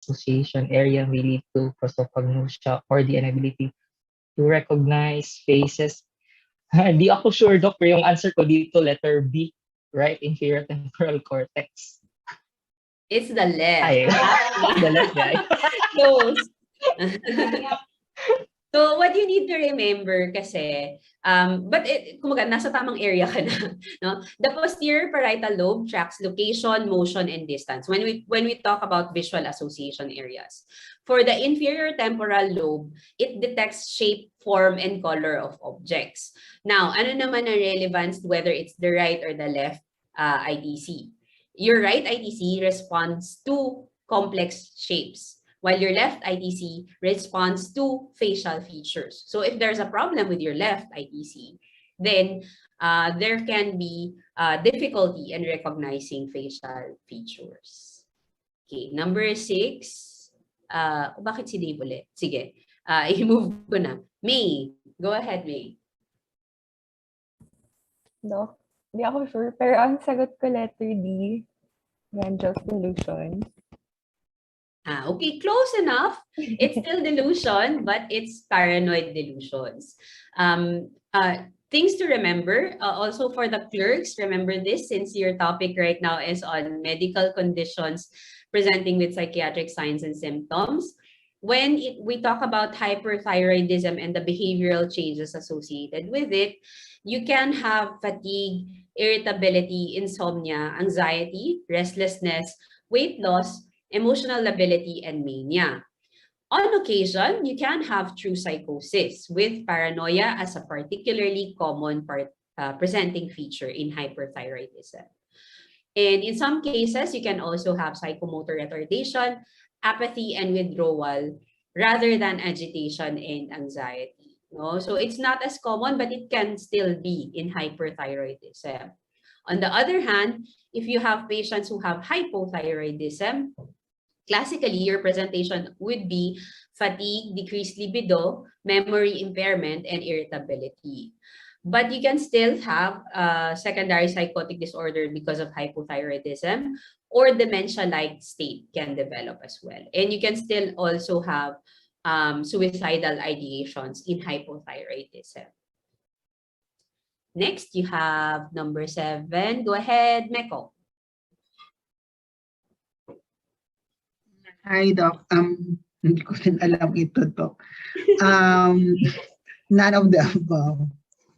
association area may lead to prosopagnosia or the inability to recognize faces. Hindi ako sure, Doc, pero yung answer ko dito, letter B, right inferior temporal cortex. It's the left. Ay, the left guy. Close. So what you need to remember kasi, kumaga, nasa tamang area ka na, no? The posterior parietal lobe tracks location, motion, and distance when we talk about visual association areas. For the inferior temporal lobe, it detects shape, form, and color of objects. Now, ano naman ang relevance whether it's the right or the left ITC? Your right ITC responds to complex shapes, while your left ITC responds to facial features. So if there's a problem with your left ITC, then there can be difficulty in recognizing facial features. Okay, number 6. Bakit si Dave ulit? Sige, i-move ko na. May, go ahead, May. No, hindi ako sure. Pero ang sagot ko letter D, Grangel's delusion. Okay, close enough. It's still delusion, but it's paranoid delusions. Things to remember, also for the clerks, remember this since your topic right now is on medical conditions presenting with psychiatric signs and symptoms. When we talk about hyperthyroidism and the behavioral changes associated with it, you can have fatigue, irritability, insomnia, anxiety, restlessness, weight loss, emotional lability, and mania. On occasion, you can have true psychosis with paranoia as a particularly common presenting feature in hyperthyroidism. And in some cases, you can also have psychomotor retardation, apathy, and withdrawal rather than agitation and anxiety. No? So it's not as common, but it can still be in hyperthyroidism. On the other hand, if you have patients who have hypothyroidism, classically, your presentation would be fatigue, decreased libido, memory impairment, and irritability. But you can still have secondary psychotic disorder because of hypothyroidism, or dementia-like state can develop as well. And you can still also have suicidal ideations in hypothyroidism. Next, you have number 7. Go ahead, Meko. Hi, Doc. Hindi ko rin alam ito, Doc. None of the above.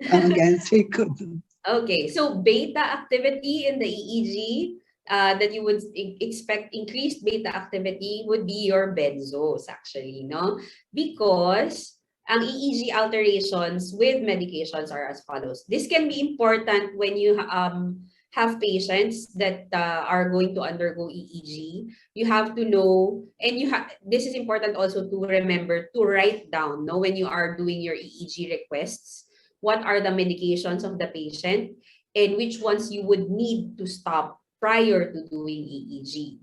Answer ko. Okay, so beta activity in the EEG that you would expect increased beta activity would be your benzos actually, no? Because ang EEG alterations with medications are as follows. This can be important when you have patients that are going to undergo EEG. You have to know, and this is important also to remember to write down, no, when you are doing your EEG requests, what are the medications of the patient and which ones you would need to stop prior to doing EEG.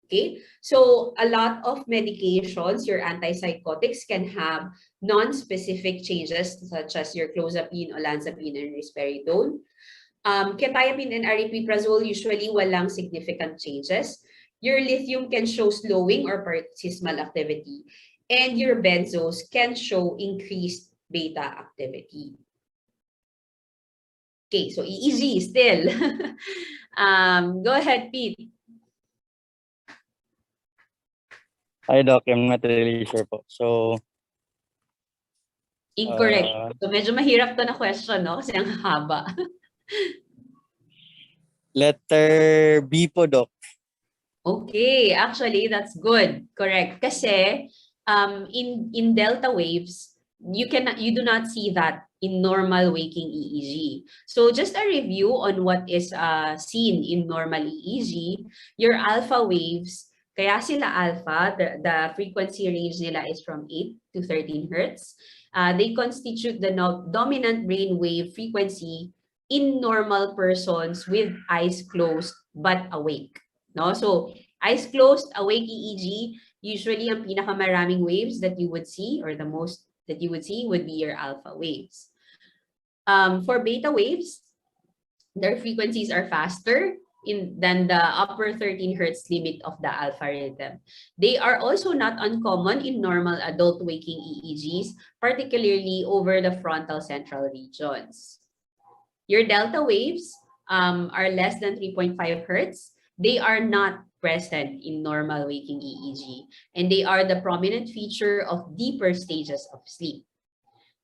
Okay, so a lot of medications, your antipsychotics, can have non-specific changes such as your clozapine, olanzapine, and risperidone. Quetiapine and aripiprazole usually walang significant changes. Your lithium can show slowing or paroxysmal activity, and your benzos can show increased beta activity. Okay, so EEG still. Go ahead, Pete. Hi, Doc. I'm not really sure po. So, incorrect. So medyo mahirap to na question, no? Kasi ang haba. letter B po, Doc. Okay, actually, that's good. Correct. Kasi in delta waves, you do not see that in normal waking EEG. So just a review on what is seen in normal EEG, your alpha waves, kaya sila alpha, the frequency range nila is from 8 to 13 hertz. They constitute the dominant brain wave frequency in normal persons with eyes closed but awake. No? So eyes closed, awake EEG, usually ang pinakamaraming waves that you would see, or the most that you would see, would be your alpha waves. For beta waves, their frequencies are faster, than the upper 13 hertz limit of the alpha rhythm. They are also not uncommon in normal adult waking EEGs, particularly over the frontal central regions. Your delta waves are less than 3.5 hertz. They are not present in normal waking EEG, and they are the prominent feature of deeper stages of sleep.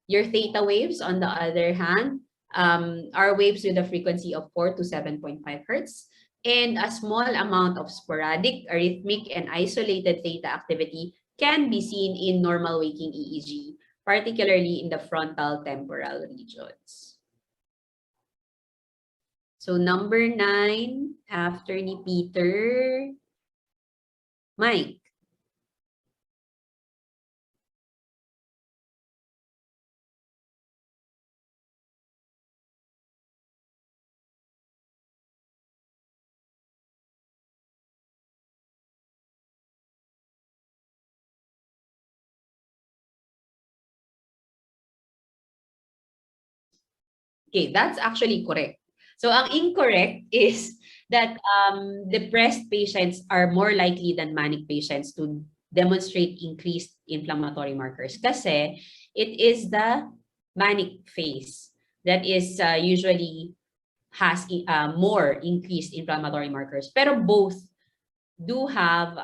Your theta waves, on the other hand, are waves with a frequency of 4 to 7.5 hertz, and a small amount of sporadic, arrhythmic, and isolated theta activity can be seen in normal waking EEG, particularly in the frontal temporal regions. So number 9, after ni Peter, Mike. Okay, that's actually correct. So ang incorrect is that depressed patients are more likely than manic patients to demonstrate increased inflammatory markers kasi it is the manic phase that is usually has more increased inflammatory markers. Pero both do have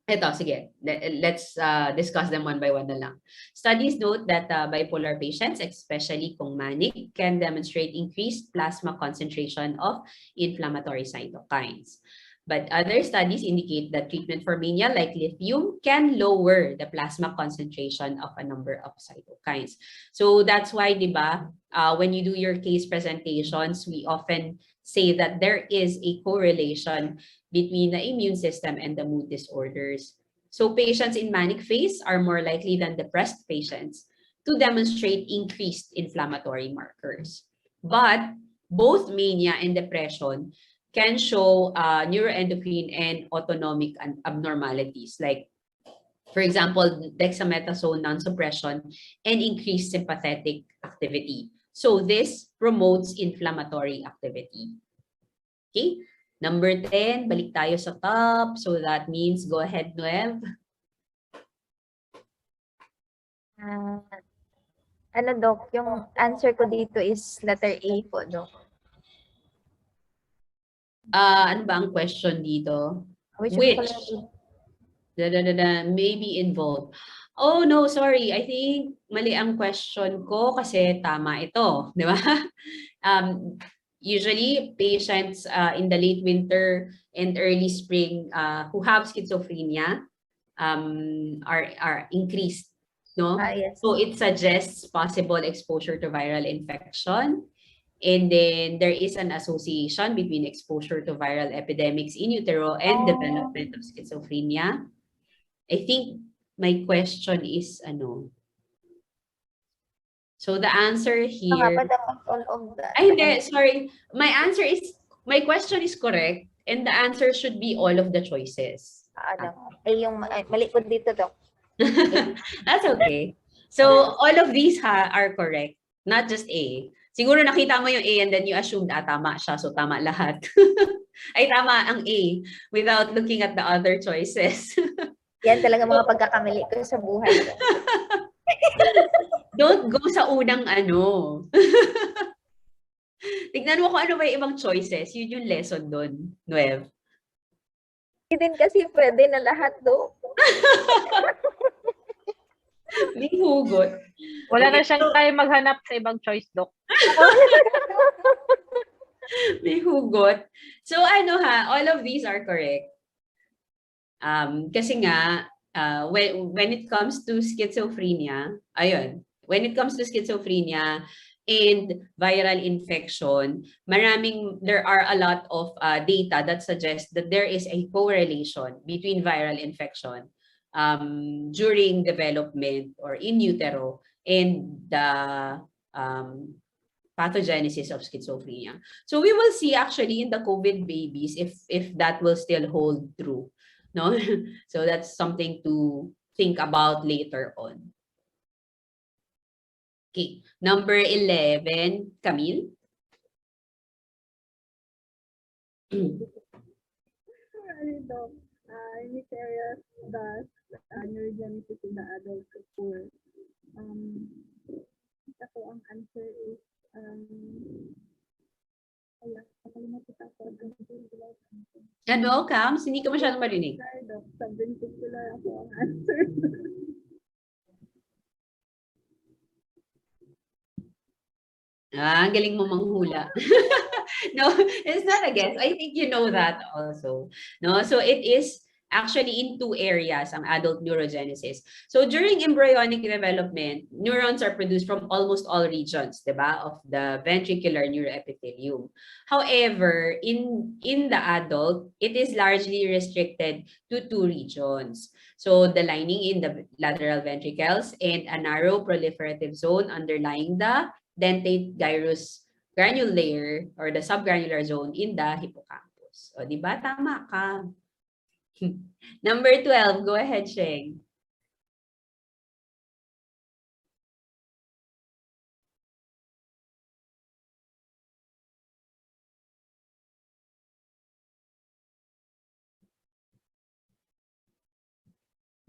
ito, sige. Let's discuss them one by one na lang. Studies note that bipolar patients, especially kung manic, can demonstrate increased plasma concentration of inflammatory cytokines. But other studies indicate that treatment for mania like lithium can lower the plasma concentration of a number of cytokines. So that's why, di ba, when you do your case presentations, we often say that there is a correlation between the immune system and the mood disorders. So patients in manic phase are more likely than depressed patients to demonstrate increased inflammatory markers. But both mania and depression can show neuroendocrine and autonomic abnormalities, like, for example, dexamethasone non-suppression and increased sympathetic activity. So this promotes inflammatory activity. Okay? Number 10, balik tayo sa top. So that means, go ahead, Nuev. Ano, Doc, yung answer ko dito is letter A po, Doc. Ano ba ang question dito? Which? May be involved. Oh, no, sorry. I think mali ang question ko kasi tama ito. Di ba? Usually, patients in the late winter and early spring who have schizophrenia are increased, no? Yes. So it suggests possible exposure to viral infection, and then there is an association between exposure to viral epidemics in utero and development of schizophrenia. I think my question is ano. So the answer here. Ay, hindi, sorry. My question is correct, and the answer should be all of the choices. Mali po dito, Doc. That's okay. So all of these are correct, not just A. Siguro nakita mo yung A and then you assumed tama siya, so tama lahat. Ay, tama ang A without looking at the other choices. Yan talaga mga pagkakamali ko sa buhay. Don't go sa unang ano. Tignan mo kung ano ba yung ibang choices. Yun yung lesson doon, Nuev. Hindi din kasi pwede na lahat, Doc. May hugot. Wala na siyang time maghanap sa ibang choice, Doc. May hugot. So ano all of these are correct. Kasi nga, when it comes to schizophrenia, when it comes to schizophrenia and viral infection, there are a lot of data that suggests that there is a correlation between viral infection during development or in utero and the pathogenesis of schizophrenia. So we will see actually in the COVID babies if that will still hold true. No? So that's something to think about later on. Okay, number 11, Camille. Sorry, Doc. In this area, the neurogenesis in the adult occur. Ako ang answer is, nakalimutan ako. Ano, Cams? Hindi ka masyadong marinig. Sorry, Doc. Subventricular ako ang answer. Ang galing mo manghula. No, it's not a guess. I think you know that also. No, so it is actually in two areas ang adult neurogenesis. So during embryonic development, neurons are produced from almost all regions, diba, of the ventricular neuroepithelium. However, in the adult, it is largely restricted to two regions. So the lining in the lateral ventricles and a narrow proliferative zone underlying the dentate gyrus granule layer or the subgranular zone in the hippocampus. O, di ba? Tama ka. Number 12, go ahead, Sheng.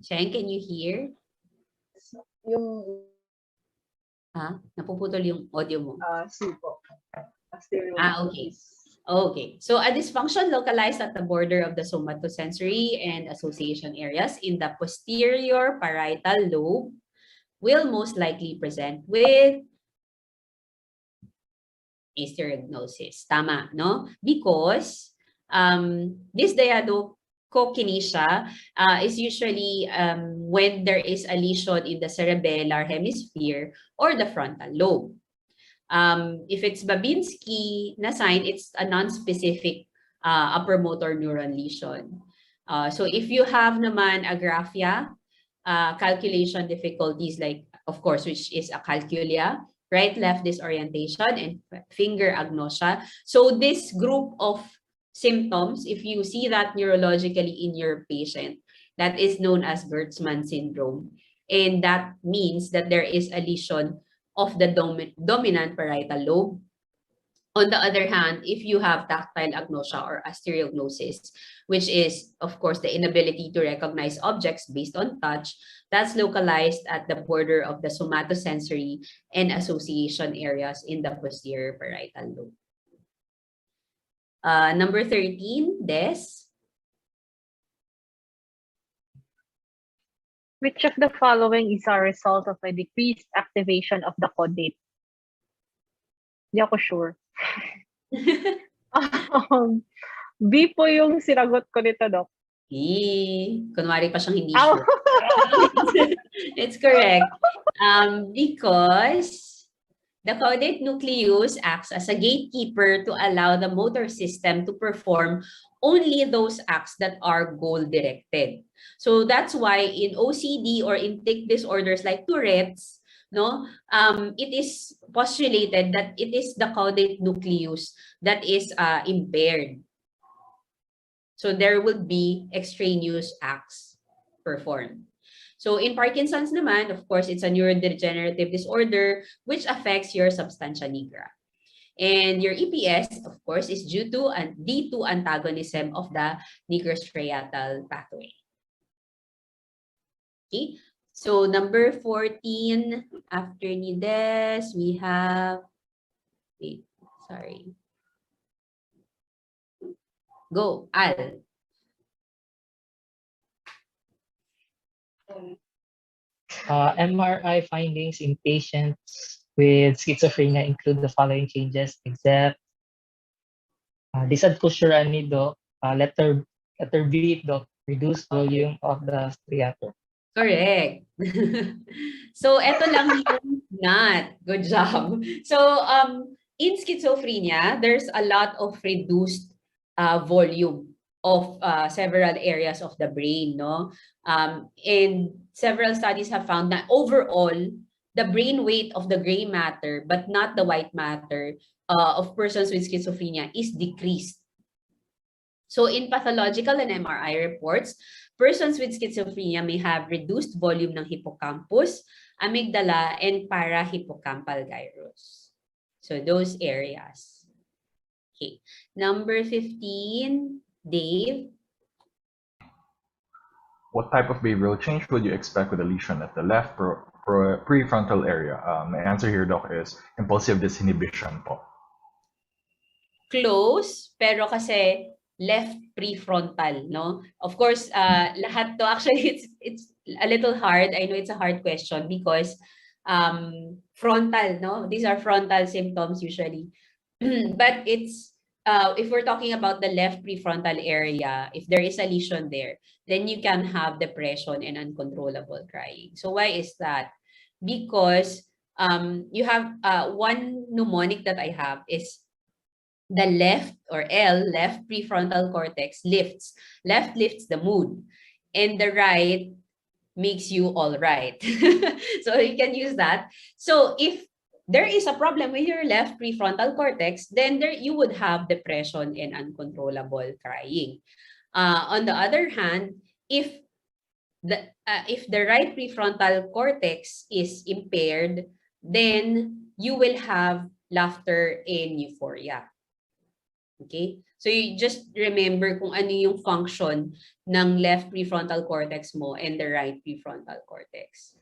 Sheng, can you hear? Yung Ha? Napuputol yung audio mo. supo. Okay. Okay. So a dysfunction localized at the border of the somatosensory and association areas in the posterior parietal lobe will most likely present with asteroidnosis. Tama, no? Because this diadochokinesia is usually when there is a lesion in the cerebellar hemisphere or the frontal lobe. If it's Babinski na sign, it's a non-specific upper motor neuron lesion. So if you have naman agraphia, calculation difficulties like, of course, which is a calculia, right-left disorientation, and finger agnosia. So this group of symptoms, if you see that neurologically in your patient, that is known as Gertzmann syndrome. And that means that there is a lesion of the dominant parietal lobe. On the other hand, if you have tactile agnosia or asteriognosis, which is, of course, the inability to recognize objects based on touch, that's localized at the border of the somatosensory and association areas in the posterior parietal lobe. Number 13, Des. Which of the following is a result of a decreased activation of the caudate? Hindi ako sure. B po yung sinagot ko nito, Doc. Kunwari pa siyang hindi sure. It's correct. Because the caudate nucleus acts as a gatekeeper to allow the motor system to perform only those acts that are goal-directed. So that's why in OCD or in tic disorders like Tourette's, no, it is postulated that it is the caudate nucleus that is impaired. So there would be extraneous acts performed. So in Parkinson's naman, of course, it's a neurodegenerative disorder which affects your substantia nigra. And your EPS, of course, is due to an D2 antagonism of the nigrostriatal pathway. Okay, so number 14, after Nides, we have, wait, sorry. Go, Al. MRI findings in patients with schizophrenia include the following changes, except disad ko sure ani Doc, letter B, Doc, reduced volume of the striatum. Correct. So, eto lang yung not. Good job. So, in schizophrenia, there's a lot of reduced volume of several areas of the brain, no? And several studies have found that overall, the brain weight of the gray matter, but not the white matter of persons with schizophrenia is decreased. So in pathological and MRI reports, persons with schizophrenia may have reduced volume ng hippocampus, amygdala, and parahippocampal gyrus. So those areas. Okay, number 15, Dave. What type of behavioral change would you expect with a lesion at the left prefrontal area? My answer here, Doc, is impulsive disinhibition po. Close, pero kasi left prefrontal, no? Of course, lahat to, actually, it's a little hard. I know it's a hard question because frontal, no? These are frontal symptoms usually. But it's, if we're talking about the left prefrontal area, if there is a lesion there, then you can have depression and uncontrollable crying. So why is that? Because you have one mnemonic that I have is the left, or L, left prefrontal cortex lifts. Left lifts the mood, and the right makes you all right. So you can use that. So if there is a problem with your left prefrontal cortex, then there you would have depression and uncontrollable crying. On the other hand, if the right prefrontal cortex is impaired, then you will have laughter and euphoria. Okay? So you just remember kung ano yung function ng left prefrontal cortex mo and the right prefrontal cortex.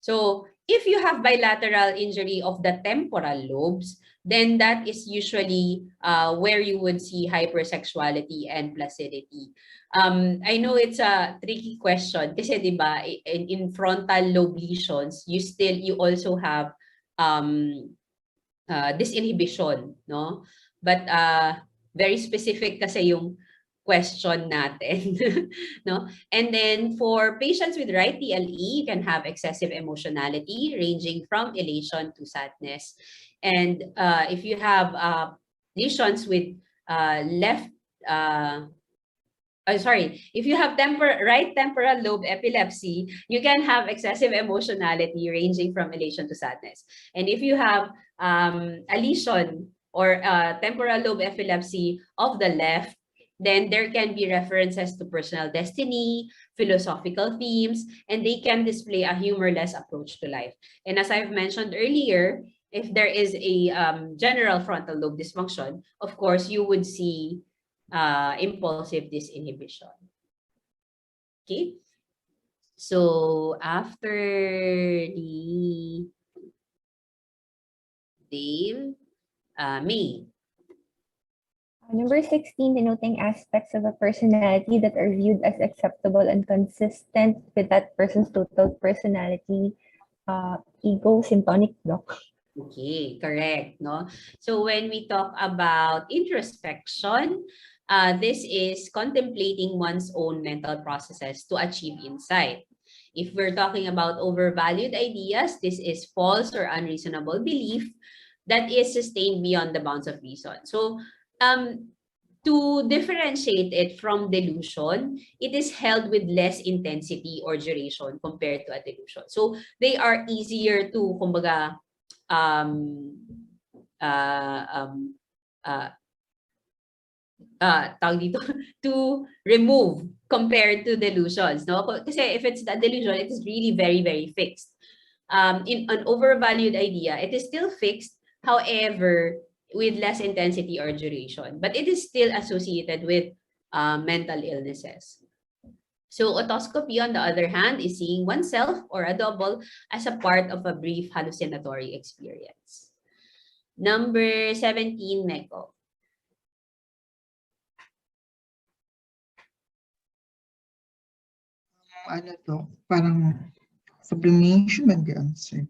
So if you have bilateral injury of the temporal lobes, then that is usually where you would see hypersexuality and placidity. I know it's a tricky question kasi di ba in frontal lobe lesions, you also have disinhibition, no? But very specific kasi yung question natin, no? And then for patients with right TLE, you can have excessive emotionality ranging from elation to sadness. And if you have lesions with if you have right temporal lobe epilepsy, you can have excessive emotionality ranging from elation to sadness. And if you have a lesion or temporal lobe epilepsy of the left, then there can be references to personal destiny, philosophical themes, and they can display a humorless approach to life. And as I've mentioned earlier, if there is a general frontal lobe dysfunction, of course, you would see impulsive disinhibition. Okay? So after the Dave, May. Number 16, denoting aspects of a personality that are viewed as acceptable and consistent with that person's total personality. Ego, syntonic, Doc. Okay, correct. No? So when we talk about introspection, this is contemplating one's own mental processes to achieve insight. If we're talking about overvalued ideas, this is false or unreasonable belief that is sustained beyond the bounds of reason. So to differentiate it from delusion, it is held with less intensity or duration compared to a delusion. So they are easier to, kumbaga, to remove compared to delusions, no? Kasi if it's a delusion, it is really very, very fixed. In an overvalued idea, it is still fixed, however, with less intensity or duration, but it is still associated with mental illnesses. So otoscopy, on the other hand, is seeing oneself or a double as a part of a brief hallucinatory experience. Number 17, Meko. Ano to? Parang sublimation man the answer.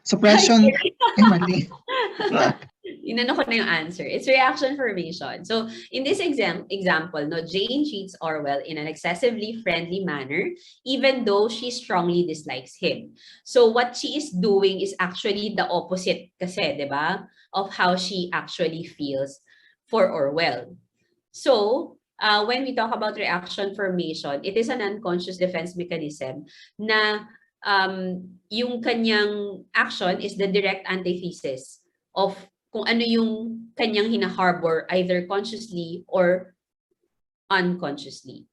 Suppression. Mali. Inano ko na yung answer. It's reaction formation. So in this example, no, Jane treats Orwell in an excessively friendly manner, even though she strongly dislikes him. So what she is doing is actually the opposite kasi, di ba, of how she actually feels for Orwell. So when we talk about reaction formation, it is an unconscious defense mechanism na yung kanyang action is the direct antithesis of kung ano yung kanyang hina-harbor either consciously or unconsciously.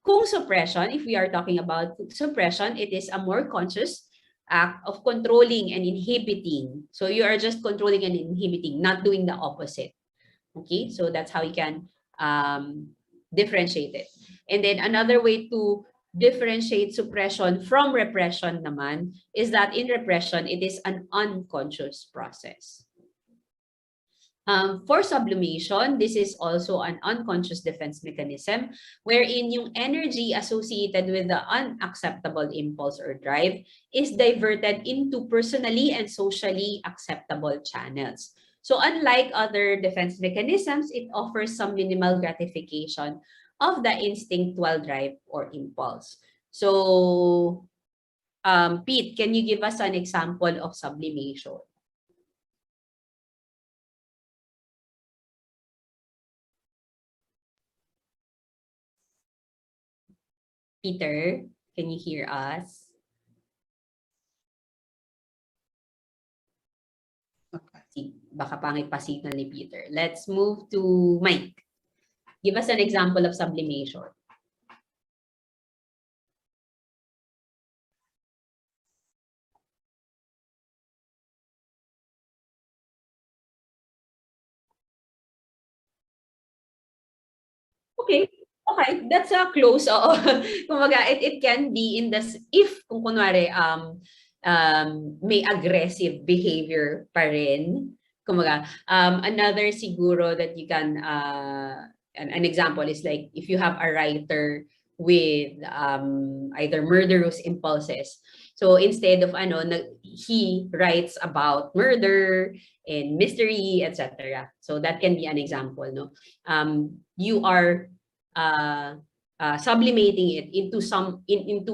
Kung suppression, if we are talking about suppression, it is a more conscious act of controlling and inhibiting. So you are just controlling and inhibiting, not doing the opposite. Okay, so that's how you can differentiate it. And then another way to differentiate suppression from repression naman is that in repression, it is an unconscious process. For sublimation, this is also an unconscious defense mechanism wherein yung energy associated with the unacceptable impulse or drive is diverted into personally and socially acceptable channels. So unlike other defense mechanisms, it offers some minimal gratification of the instinctual drive or impulse. So, Pete, can you give us an example of sublimation? Peter, can you hear us? Baka pangit pa signal ni Peter. Let's move to Mike. Give us an example of sublimation. Okay. Okay, that's a close. Oo. Kumbaga, it can be in the, if, kung kunwari, may aggressive behavior pa rin. Kumbaga, another siguro that you can, an example is like, if you have a writer with either murderous impulses. So instead of he writes about murder and mystery, etc. So that can be an example, no? You are sublimating it into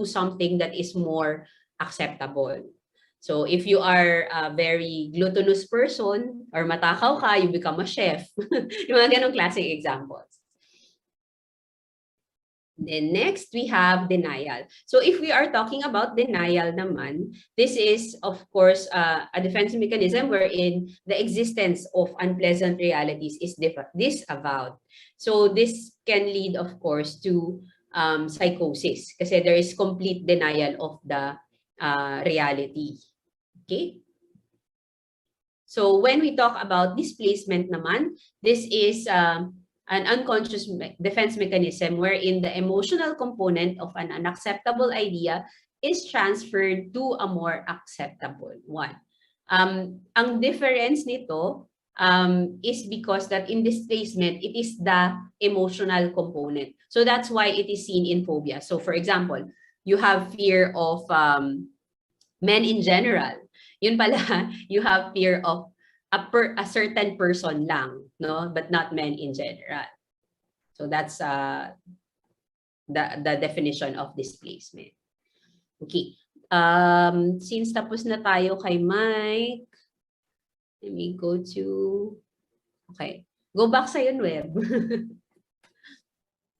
something that is more acceptable. So if you are a very gluttonous person or matakaw ka, you become a chef. Yung mga ganong classic examples. Then next, we have denial. So if we are talking about denial naman, this is, of course, a defense mechanism wherein the existence of unpleasant realities is disavowed. So this can lead, of course, to psychosis kasi there is complete denial of the reality. Okay? So when we talk about displacement naman, this is an unconscious defense mechanism wherein the emotional component of an unacceptable idea is transferred to a more acceptable one. Ang difference nito is because that in displacement, it is the emotional component. So that's why it is seen in phobia. So for example, you have fear of men in general. Yun pala, you have fear of a certain person lang, no, but not men in general. So that's the definition of displacement. Okay. Since tapos na tayo kay Mike, let me go to, okay, go back sa yun, Web.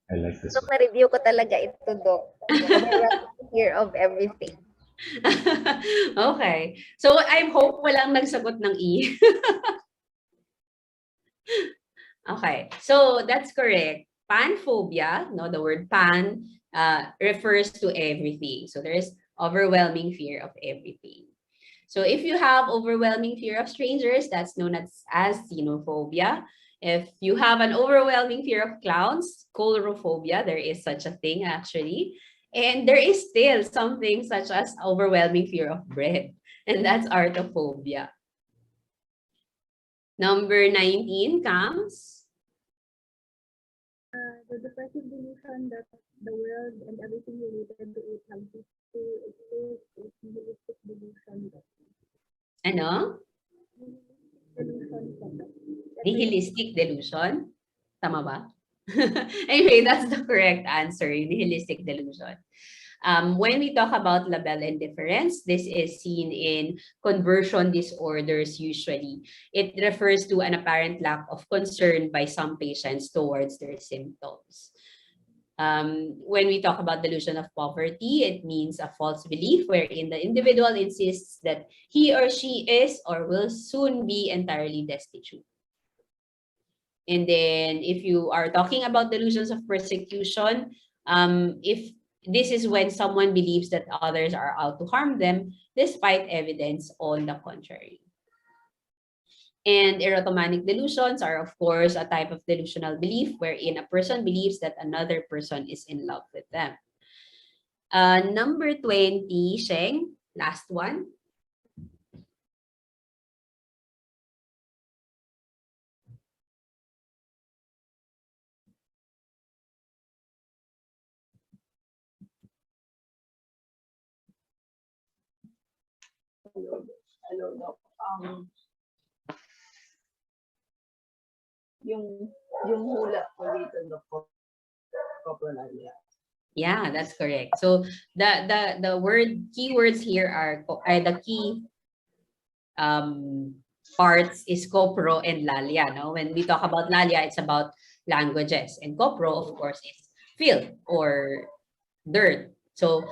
I like this So, na-review ko talaga ito, Doc. Fear of everything. Okay. So, I hope walang nagsagot ng E. Okay. So, that's correct. Panphobia, no, the word pan refers to everything. So, there is overwhelming fear of everything. So, if you have overwhelming fear of strangers, that's known as xenophobia. If you have an overwhelming fear of clowns, coulrophobia, there is such a thing actually. And there is still something such as overwhelming fear of bread, and that's artophobia. Number 19 comes. The depressive delusion that the world and everything related to it has to exist is nihilistic delusion. Ano? Nihilistic delusion? Tama ba? Anyway, that's the correct answer, nihilistic delusion. When we talk about label indifference, this is seen in conversion disorders usually. It refers to an apparent lack of concern by some patients towards their symptoms. When we talk about delusion of poverty, it means a false belief wherein the individual insists that he or she is or will soon be entirely destitute. And then if you are talking about delusions of persecution, if this is when someone believes that others are out to harm them despite evidence on the contrary. And erotomanic delusions are, of course, a type of delusional belief wherein a person believes that another person is in love with them. Number 20, Sheng, last one. Yung hula ko dito, coprolalia. Yeah, that's correct. So the keywords here are the key parts is kopro and lalya. No, when we talk about lalya, it's about languages, and kopro, of course, is filth or dirt. So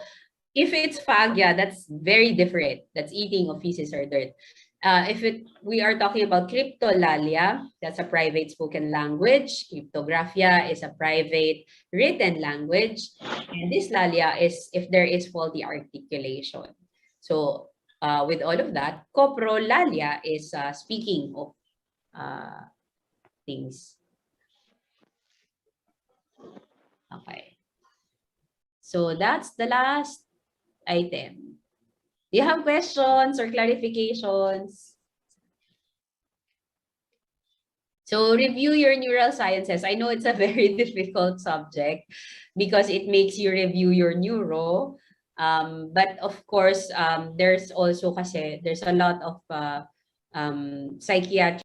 if it's phagya, that's very different. That's eating of feces or dirt. If we are talking about cryptolalia, that's a private spoken language. Cryptographia is a private written language. And this lalia is if there is faulty articulation. So with all of that, coprolalia is speaking of things. Okay. So that's the last item. Do you have questions or clarifications? So review your neural sciences. I know it's a very difficult subject because it makes you review your neuro. But of course, there's also there's a lot of psychiatric